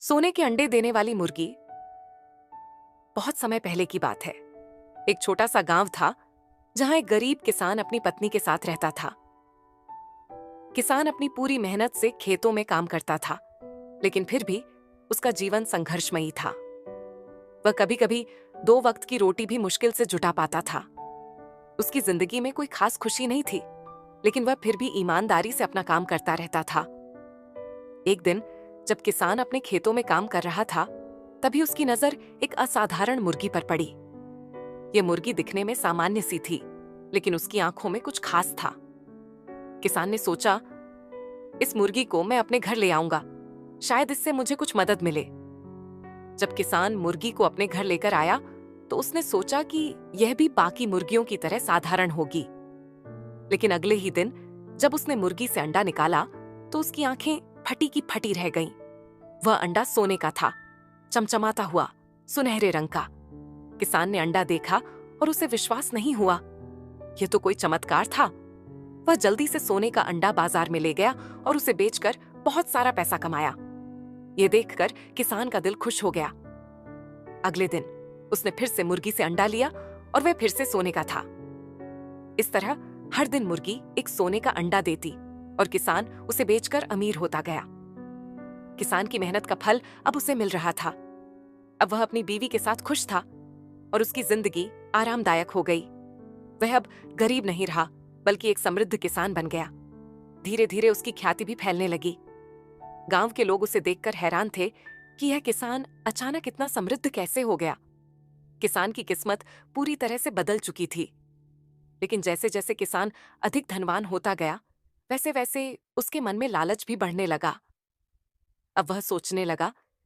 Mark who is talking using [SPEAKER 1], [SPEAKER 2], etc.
[SPEAKER 1] सोने के अंडे देने वाली मुर्गी। बहुत समय पहले की बात है। एक छोटा सा गांव था जहां एक गरीब किसान अपनी पत्नी के साथ रहता था। किसान अपनी पूरी मेहनत से खेतों में काम करता था, लेकिन फिर भी उसका जीवन संघर्षमयी था। वह कभी कभी 2 वक्त की रोटी भी मुश्किल से जुटा पाता था। उसकी जिंदगी में कोई खास खुशी नहीं थी, लेकिन वह फिर भी ईमानदारी से अपना काम करता रहता था। एक दिन जब किसान अपने खेतों में काम कर रहा था, तभी उसकी नजर एक असाधारण मुर्गी पर पड़ी। यह मुर्गी दिखने में सामान्य सी थी, लेकिन उसकी आंखों में कुछ खास था। किसान ने सोचा, इस मुर्गी को मैं अपने घर ले आऊंगा, शायद इससे मुझे कुछ मदद मिले। जब किसान मुर्गी को अपने घर लेकर आया, तो उसने सोचा कि यह भी बाकी मुर्गियों की तरह साधारण होगी। लेकिन अगले ही दिन जब उसने मुर्गी से अंडा निकाला, तो उसकी आंखें फटी की फटी रह गईं। वह अंडा सोने का था, चमचमाता हुआ, सुनहरे रंग का। किसान ने अंडा देखा और उसे विश्वास नहीं हुआ। यह तो कोई चमत्कार था। वह जल्दी से सोने का अंडा बाजार में ले गया और उसे बेचकर बहुत सारा पैसा कमाया। यह देखकर किसान का दिल खुश हो गया। अगले दिन उसने फिर से मुर्गी से अंडा लिया और वह फिर से सोने का था। इस तरह हर दिन मुर्गी एक सोने का अंडा देती और किसान उसे बेचकर अमीर होता गया। किसान की मेहनत का फल अब उसे मिल रहा था। अब वह अपनी बीवी के साथ खुश था और उसकी जिंदगी आरामदायक हो गई। वह अब गरीब नहीं रहा, बल्कि एक समृद्ध किसान बन गया। धीरे धीरे उसकी ख्याति भी फैलने लगी। गांव के लोग उसे देखकर हैरान थे कि यह किसान अचानक इतना समृद्ध कैसे हो गया। किसान की किस्मत पूरी तरह से बदल चुकी थी। लेकिन जैसे जैसे किसान अधिक धनवान होता गया, वैसे वैसे उसके मन में लालच भी बढ़ने लगा। अब वह सोचने लगा